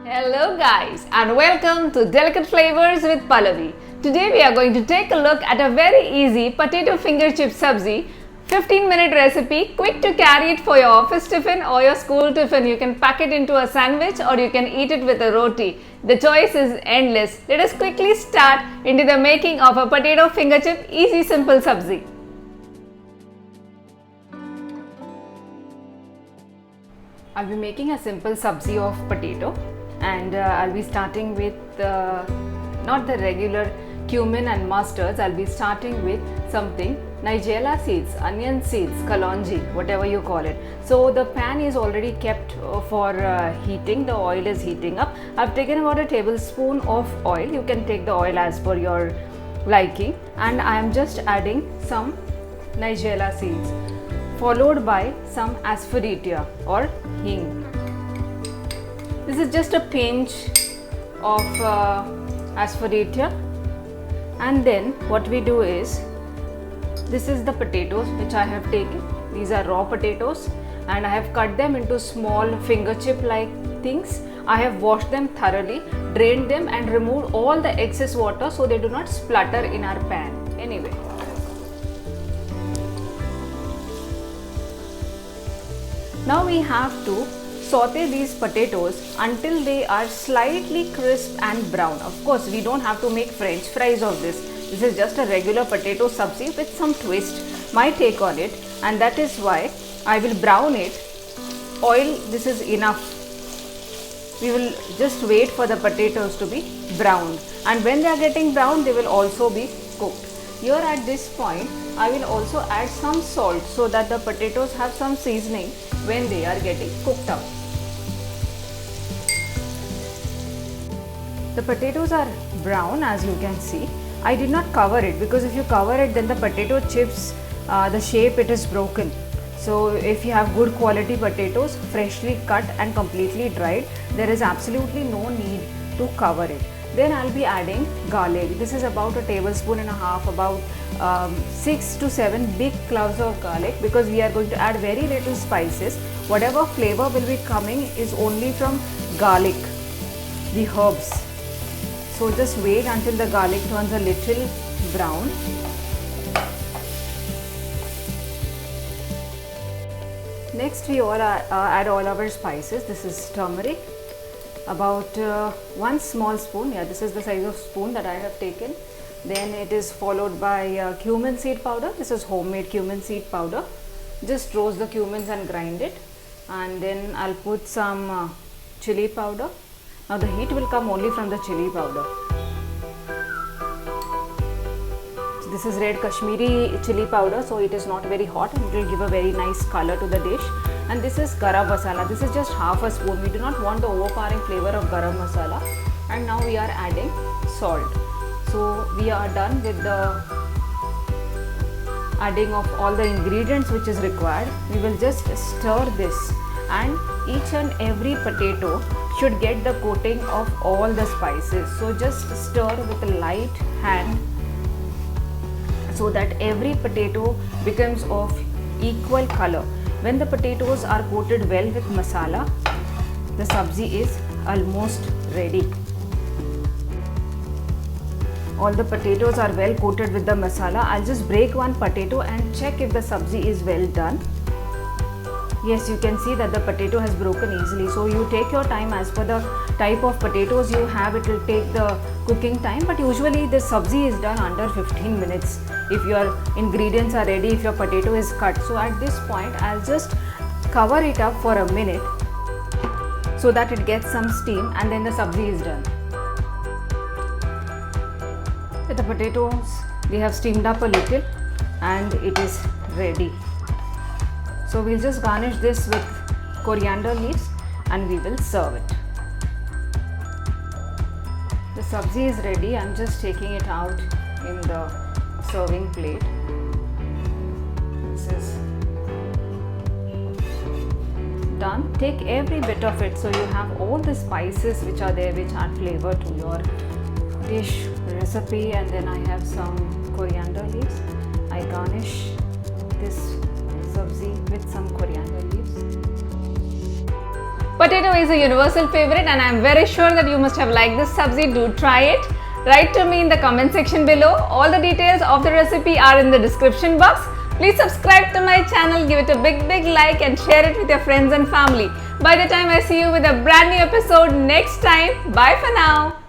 Hello guys and welcome to Delicate Flavors with Pallavi. Today we are going to take a look at a very easy potato finger chip sabzi. 15-minute recipe, quick to carry it for your office tiffin or your school tiffin. You can pack it into a sandwich or you can eat it with a roti. The choice is endless. Let us quickly start into the making of a potato finger chip easy simple sabzi. I'll be making a simple sabzi of potato and I'll be starting with not the regular cumin and mustards. I'll be starting with something Nigella seeds, onion seeds, kalonji, whatever you call it. So the pan is already kept for heating. The oil is heating up. I've taken about a tablespoon of oil. You can take the oil as per your liking, and I am just adding some Nigella seeds, followed by some asphodel or hing. This is just a pinch of asphodel, and then what we do is, this is the potatoes which I have taken. These are raw potatoes and I have cut them into small finger chip like things. I have washed them thoroughly, drained them and removed all the excess water so they do not splutter in our pan. Anyway, now we have to saute these potatoes until they are slightly crisp and brown. Of course, we don't have to make French fries of this. This is just a regular potato sabzi with some twist, my take on it, and that is why I will brown it. Oil, this is enough. We will just wait for the potatoes to be browned, and when they are getting brown, they will also be cooked. Here at this point, I will also add some salt so that the potatoes have some seasoning when they are getting cooked up. The potatoes are brown, as you can see. I did not cover it because if you cover it, then the potato chips, the shape, it is broken. So if you have good quality potatoes, freshly cut and completely dried, there is absolutely no need to cover it. Then I'll be adding garlic. This is about a tablespoon and a half, about 6 to 7 big cloves of garlic, because we are going to add very little spices. Whatever flavor will be coming is only from garlic, the herbs. So just wait until the garlic turns a little brown. Next we add all our spices. This is turmeric, about 1 small spoon. Yeah, this is the size of spoon that I have taken. Then it is followed by cumin seed powder. This is homemade cumin seed powder. Just roast the cumins and grind it. And then I'll put some chili powder. Now the heat will come only from the chili powder. So this is red Kashmiri chili powder, so it is not very hot and it will give a very nice color to the dish. And this is garam masala. This is just half a spoon. We do not want the overpowering flavor of garam masala. And now we are adding salt. So we are done with the adding of all the ingredients which is required. We will just stir this, and each and every potato should get the coating of all the spices. So just stir with a light hand so that every potato becomes of equal color. When the potatoes are coated well with masala, the sabzi is almost ready. All the potatoes are well coated with the masala. I'll just break one potato and check if the sabzi is well done. Yes, you can see that the potato has broken easily. So you take your time as per the type of potatoes you have. It will take the cooking time, but usually the sabzi is done under 15 minutes if your ingredients are ready, if your potato is cut. So at this point, I'll just cover it up for a minute so that it gets some steam, and then the sabzi is done. The potatoes, they have steamed up a little and it is ready. So we'll just garnish this with coriander leaves and we will serve it. The sabzi is ready. I'm just taking it out in the serving plate. This is done. Take every bit of it so you have all the spices which are there, which add flavor to your dish recipe. And then I have some coriander leaves. I garnish this sabzi with some coriander leaves. Potato is a universal favorite and I am very sure that you must have liked this sabzi. Do try it. Write to me in the comment section below. All the details of the recipe are in the description box. Please subscribe to my channel, give it a big like and share it with your friends and family. By the time I see you with a brand new episode next time, bye for now.